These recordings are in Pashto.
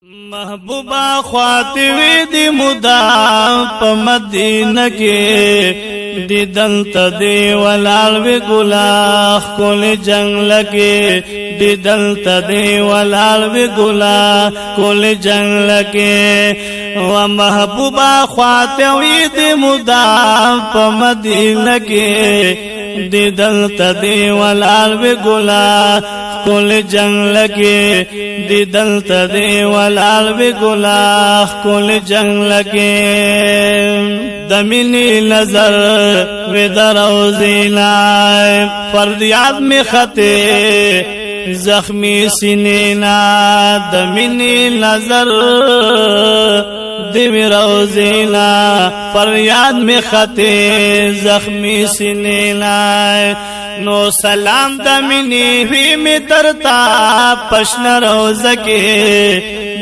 محبوبا خواطوی دی مدام پا مدینہ کے دی دلت دی ولالوی گلاخ کل جنگ لگے دی دلت دی ولالوی گلاخ کل جنگ لگے و محبوبا خواطوی دی مدام پا مدینہ کے دی دلت دی ولالوی گلاخ کل جنگ لگے دی دلت دی ولالوی گلاخ کل جنگ لگے دمینی نظر وی دروزی لائے فردیات میں خطے زخمی سینینا دمینی نظر دیوی روزینا فریاد میں خطے زخمی سینینا نو سلام دمینی ہوئی میں ترتا پشن روزکے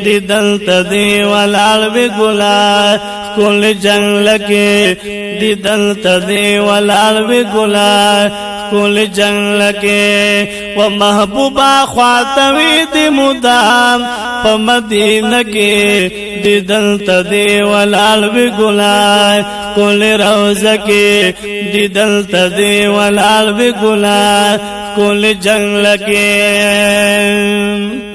دی دلت دی ولالوی گلا کل جنگ لگے دی دلت دی ولالوی گلا کل جنگ لگے و محبوبا خواطوی دی مدام پا مدینہ کے دی دلت دی ولالوی گلا کل روزہ کے دی دلت دی ولالوی گلا کل جنگ لگے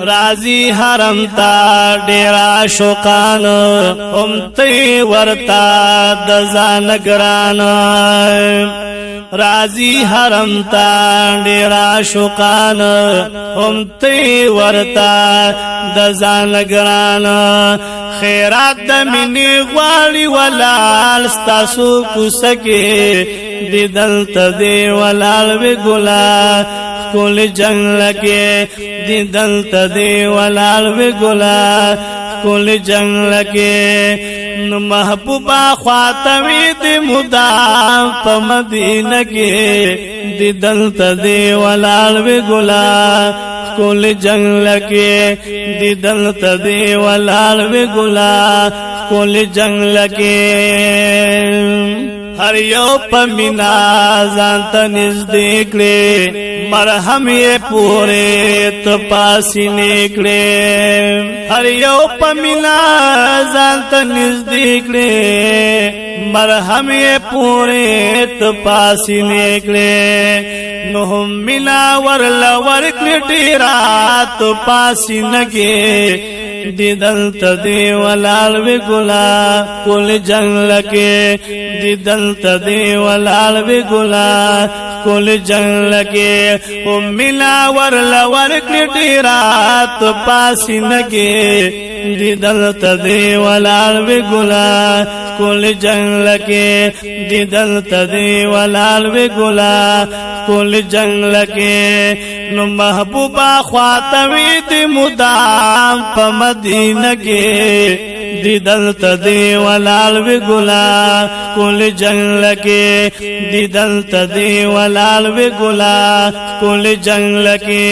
رازی حرم تا ڈیرا شوقان امتی ورتا دزان گران رازی حرم تا ڈیرا شوقان امتی ورتا دزان گران خیرات دمینی غوالی ولال ستاسو کسکے دی دلت دی ولالوی گلا کل جنگ لگے دی دلت دی ولالوی گلا کل جنگ لگے محبوبا خواطوی دی مدام پا مدینہ کے دی دلت دی ولالوی گلا کل جنگ لگے دی دلت دی ولالوی گلا کل جنگ لگے ہر یو پا مینا زانتا نزدیک لے مرہم یہ پورے تو پاسی نکلے ہر یو پا مینا زانتا نزدیک لے مرہم یہ پورے تو پاسی نکلے نوہم مینا ورلا ورکل ڈیرا تو پاسی نگے دی دلت دی ولالوی گلا کل جنگ لگے دی دلت دی ولالوی گلا کل جنگ لگے امینا ورلا ورکل ڈیرا تو پاسی نگے دی دلت دی ولالوی گلا کل جنگ لگے دی دلت دی ولالوی گلا کل جنگ لگے نو محبوبا خواطوی دی مدام پا مدینہ کے دی دلت دی ولالوی گلا کل جنگ لگے دی دلت دی ولالوی گلا کل جنگ لگے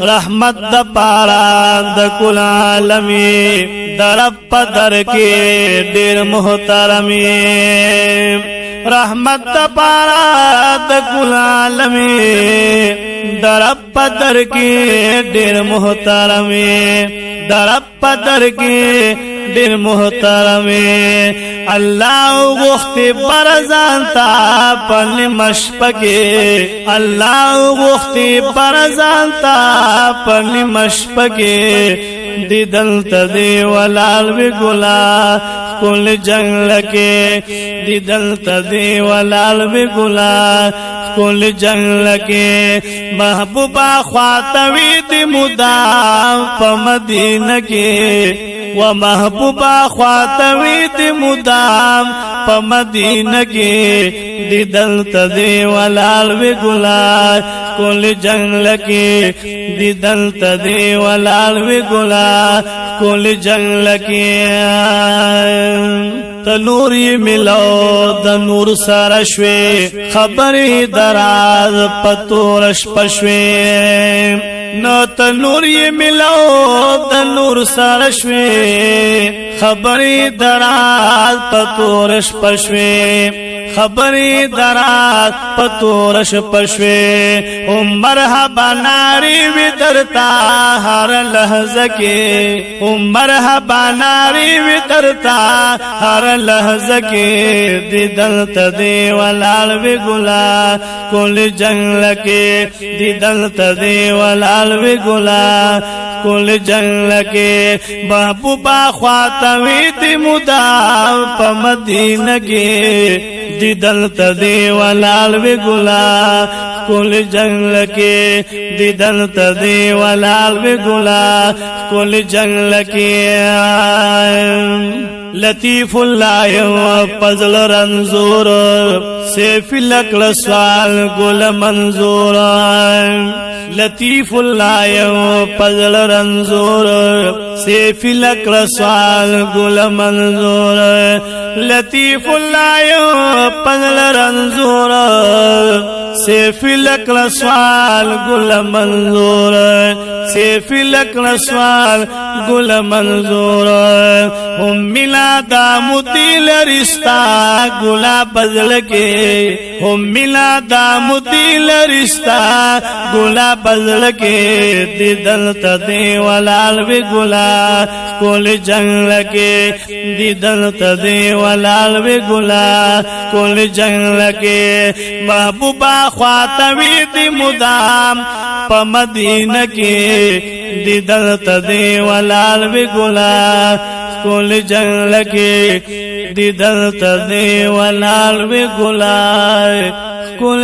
رحمت دا پارا دا کل عالمی درب پدر کے دیر محترمی رحمت دا پارا دا کل عالمی درب پدر کے دیر محترمی درب پدر کے دیر محترمی اللہ غختی برزانتا پل مشپکے اللہ غختی برزانتا پل مشپکے دی دلت دی ولالوی گلا کل جنگ لگے دی دلت دی ولالوی گلا کل جنگ لگے محبوبا خواطوی دی مدام پا مدینہ کے و محبوبا خواطوی دی مدام پا مدینہ کے دی دلت دی ولالوی گلا کل جنگ لگے دی دلت دی ولالوی گلا کل جنگ لگے تنوری ملو د نور سرشوی خبری دراز پتورش پشوی نو تنوری ملو د نور سرشوی خبری دراز پتورش پشوی خبری درات پتورش پشوے مرحبا ناری وی درتا ہر لحظہ کے مرحبا ناری وی درتا ہر لحظہ کے دی دلت دی ولال وی گلا کل جنگ لکے دی دلت دی ولال وی گلا کل جنگ لکے محبوبا خواتوی دی مدام پا مدینہ کے دی دلت دی ولال وی گلا کل جنگ لکے دی دلت دی ولال وی گلا کل جنگ لکے لطیف اللہ پزل رنزور سیف لکل سوال گل منظور لطیف اللہ پزل رنزور سیف لکل سوال گل منظور لطیف اللہ پزل رنزور سیف لکل سوال گل منظور سیف لکل سوال گل منظور ملا دامتی لرستا گلا بدل کے ملا دامتی لرستا گلا بدل کے دی دلت دی ولال وی گلا کل جنگ لکے دی دلت دی ولال وی گلا کل جنگ لکے محبوبا خواتوی دی مدام پا مدینہ کے دی دلت دی ولال وی گلا کل جنگ لکے دی دلت دی ولال وی گلا کل